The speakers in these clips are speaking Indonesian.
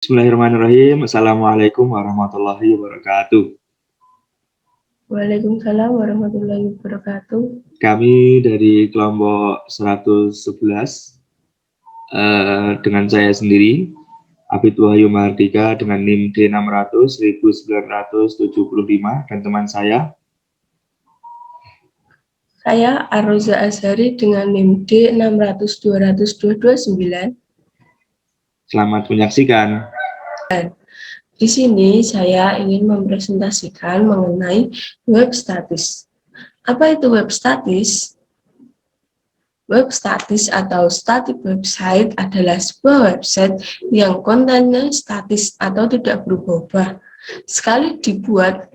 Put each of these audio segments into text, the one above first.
Bismillahirrahmanirrahim. Assalamualaikum warahmatullahi wabarakatuh. Waalaikumsalam warahmatullahi wabarakatuh. Kami dari kelompok 111 dengan saya sendiri, Abid Wahyu Mahardika dengan NIM D600 1975 dan teman saya. Saya Arroza Azhari dengan NIM D600 200 229. Selamat menyaksikan. Di sini saya ingin mempresentasikan mengenai web statis. Apa itu web statis? Web statis atau static website adalah sebuah website yang kontennya statis atau tidak berubah-ubah. Sekali dibuat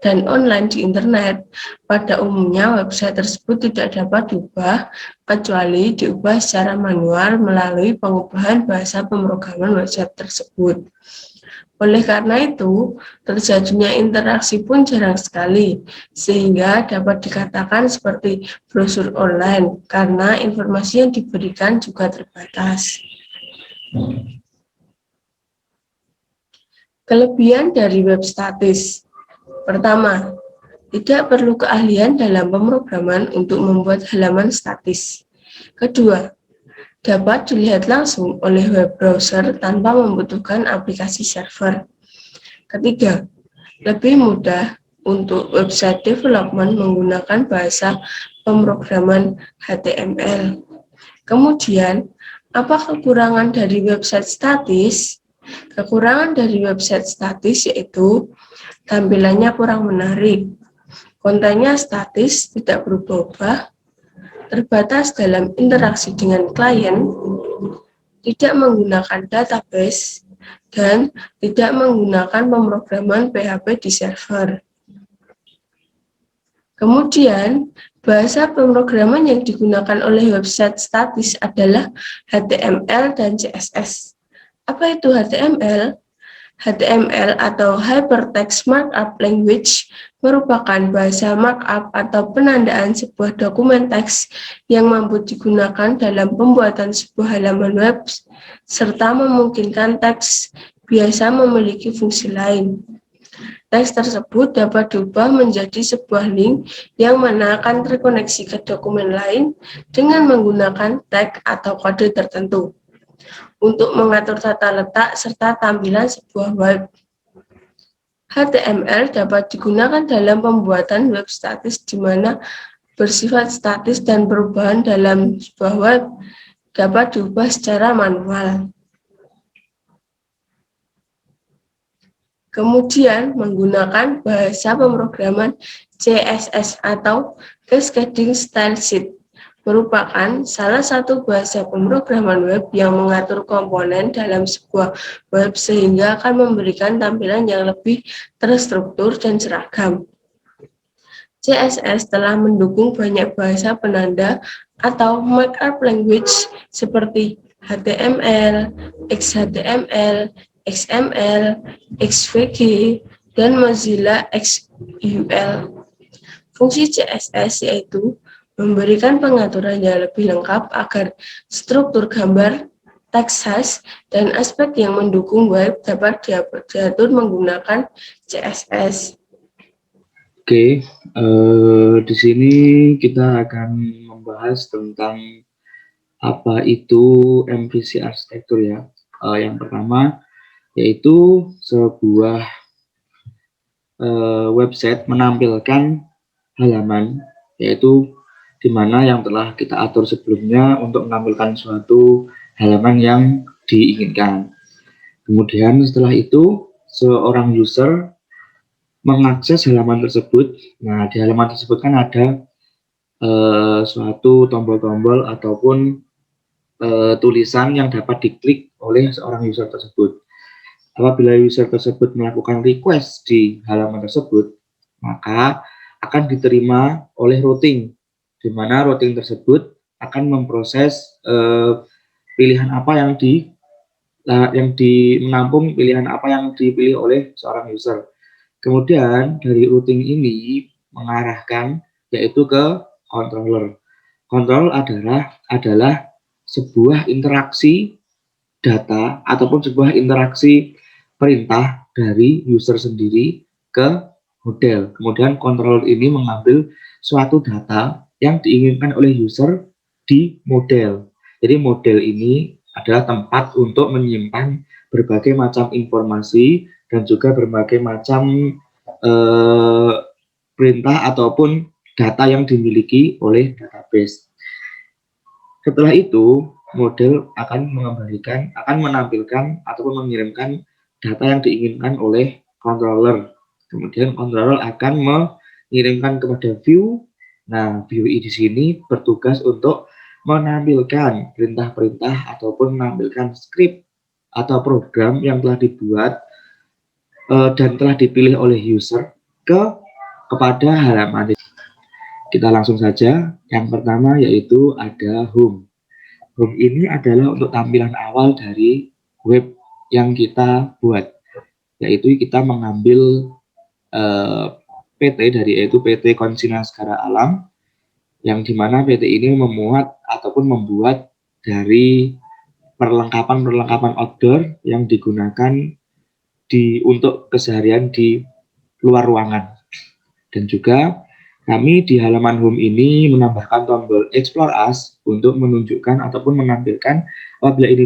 dan online di internet, pada umumnya website tersebut tidak dapat diubah kecuali diubah secara manual melalui pengubahan bahasa pemrograman website tersebut. Oleh karena itu, terjadinya interaksi pun jarang sekali, sehingga dapat dikatakan seperti brosur online, karena informasi yang diberikan juga terbatas. Kelebihan dari web statis. Pertama, tidak perlu keahlian dalam pemrograman untuk membuat halaman statis. Kedua, dapat dilihat langsung oleh web browser tanpa membutuhkan aplikasi server. Ketiga, lebih mudah untuk website development menggunakan bahasa pemrograman HTML. Kemudian, apa kekurangan dari website statis? Kekurangan dari website statis yaitu tampilannya kurang menarik, kontennya statis, tidak berubah-ubah, terbatas dalam interaksi dengan klien, tidak menggunakan database, dan tidak menggunakan pemrograman PHP di server. Kemudian, bahasa pemrograman yang digunakan oleh website statis adalah HTML dan CSS. Apa itu HTML? HTML atau Hypertext Markup Language merupakan bahasa markup atau penandaan sebuah dokumen teks yang mampu digunakan dalam pembuatan sebuah halaman web, serta memungkinkan teks biasa memiliki fungsi lain. Teks tersebut dapat diubah menjadi sebuah link yang mana akan terkoneksi ke dokumen lain dengan menggunakan tag atau kode tertentu untuk mengatur tata letak serta tampilan sebuah web. HTML dapat digunakan dalam pembuatan web statis di mana bersifat statis dan perubahan dalam sebuah web dapat diubah secara manual. Kemudian menggunakan bahasa pemrograman CSS atau Cascading Style Sheet merupakan salah satu bahasa pemrograman web yang mengatur komponen dalam sebuah web sehingga akan memberikan tampilan yang lebih terstruktur dan seragam. CSS telah mendukung banyak bahasa penanda atau markup language seperti HTML, XHTML, XML, XVG, dan Mozilla XUL. Fungsi CSS yaitu memberikan pengaturan yang lebih lengkap agar struktur gambar, teks khas, dan aspek yang mendukung web dapat diatur menggunakan CSS. Oke, di sini kita akan membahas tentang apa itu MVC arsitektur ya. Yang pertama yaitu sebuah website menampilkan halaman, yaitu di mana yang telah kita atur sebelumnya untuk menampilkan suatu halaman yang diinginkan. Kemudian setelah itu seorang user mengakses halaman tersebut. Nah, di halaman tersebut kan ada suatu tombol-tombol ataupun tulisan yang dapat diklik oleh seorang user tersebut. Apabila user tersebut melakukan request di halaman tersebut, maka akan diterima oleh routing, di mana routing tersebut akan memproses pilihan apa yang menampung pilihan apa yang dipilih oleh seorang user. Kemudian dari routing ini mengarahkan yaitu ke controller. Controller adalah sebuah interaksi data ataupun sebuah interaksi perintah dari user sendiri ke model. Kemudian controller ini mengambil suatu data yang diinginkan oleh user di model. Jadi model ini adalah tempat untuk menyimpan berbagai macam informasi dan juga berbagai macam perintah ataupun data yang dimiliki oleh database. Setelah itu, model akan menampilkan ataupun mengirimkan data yang diinginkan oleh controller. Kemudian controller akan mengirimkan kepada view. Nah, view di sini bertugas untuk menampilkan perintah-perintah ataupun menampilkan script atau program yang telah dibuat dan telah dipilih oleh user kepada halaman. Kita langsung saja. Yang pertama yaitu ada home. Home ini adalah untuk tampilan awal dari web yang kita buat, yaitu kita mengambil PT yaitu PT Konsina Segara Alam, yang dimana PT ini memuat ataupun membuat dari perlengkapan outdoor yang digunakan untuk keseharian di luar ruangan. Dan juga kami di halaman home ini menambahkan tombol Explore As untuk menunjukkan ataupun menampilkan apabila ini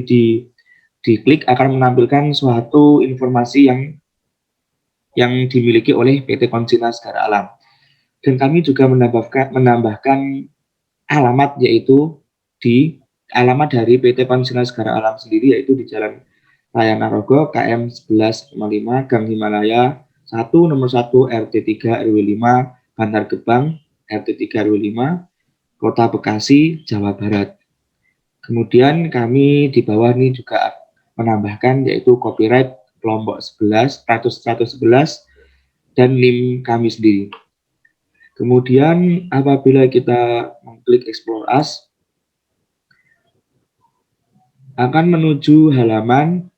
diklik akan menampilkan suatu informasi yang dimiliki oleh PT Konsina Segara Alam. Dan kami juga menambahkan alamat, yaitu di alamat dari PT Konsina Segara Alam sendiri, yaitu di Jalan Raya Narogo KM 1105 Gang Himalaya 1 nomor 1 RT 3 RW 5 Bantar Gebang, RT 3 RW 5, Kota Bekasi, Jawa Barat. Kemudian kami di bawah ini juga menambahkan yaitu copyright kelompok 11, 111, dan NIM kami sendiri. Kemudian apabila kita mengklik Explore As, akan menuju halaman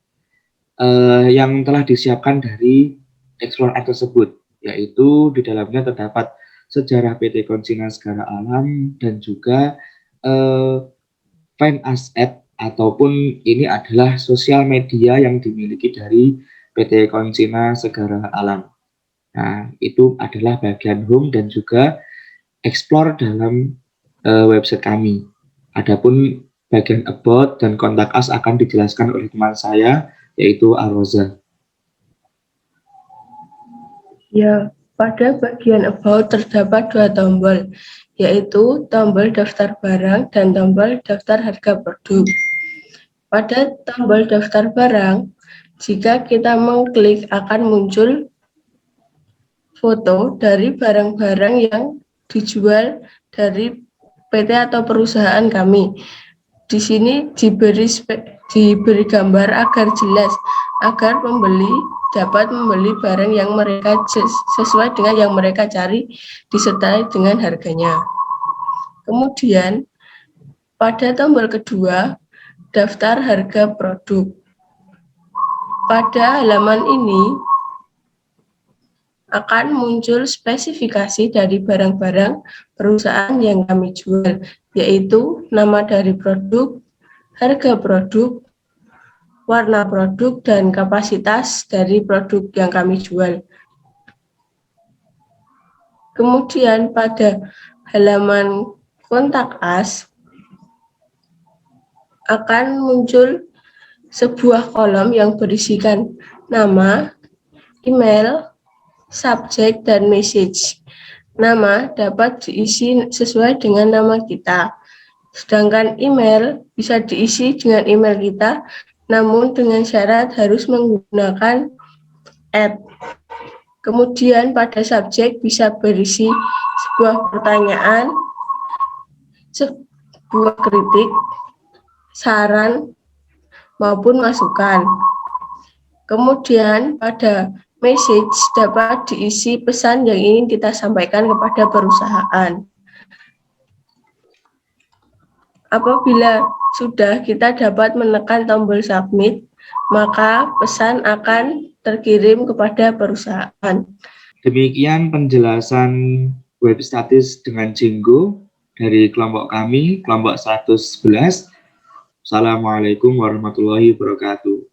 yang telah disiapkan dari Explore As tersebut, yaitu di dalamnya terdapat sejarah PT Konsina Segara Alam dan juga Find Us At, ataupun ini adalah sosial media yang dimiliki dari PT Konsina Segara Alam. Nah, itu adalah bagian home dan juga explore dalam website kami. Adapun bagian about dan kontak us akan dijelaskan oleh teman saya, yaitu Aroza. Ya, pada bagian about terdapat dua tombol, yaitu tombol daftar barang dan tombol daftar harga produk. Pada tombol daftar barang, jika kita mengklik akan muncul foto dari barang-barang yang dijual dari PT atau perusahaan kami. Di sini diberi gambar agar jelas, agar pembeli dapat membeli barang yang mereka sesuai dengan yang mereka cari disertai dengan harganya. Kemudian pada tombol kedua, daftar harga produk. Pada halaman ini akan muncul spesifikasi dari barang-barang perusahaan yang kami jual, yaitu nama dari produk, harga produk, warna produk, dan kapasitas dari produk yang kami jual. Kemudian pada halaman kontak us akan muncul sebuah kolom yang berisikan nama, email, subjek, dan message. Nama dapat diisi sesuai dengan nama kita, sedangkan email bisa diisi dengan email kita, namun dengan syarat harus menggunakan @ Kemudian pada subjek bisa berisi sebuah pertanyaan, sebuah kritik, saran, maupun masukan. Kemudian pada message dapat diisi pesan yang ingin kita sampaikan kepada perusahaan. Apabila sudah, kita dapat menekan tombol submit, maka pesan akan terkirim kepada perusahaan. Demikian penjelasan web statis dengan Django dari kelompok kami, kelompok 111. Assalamualaikum warahmatullahi wabarakatuh.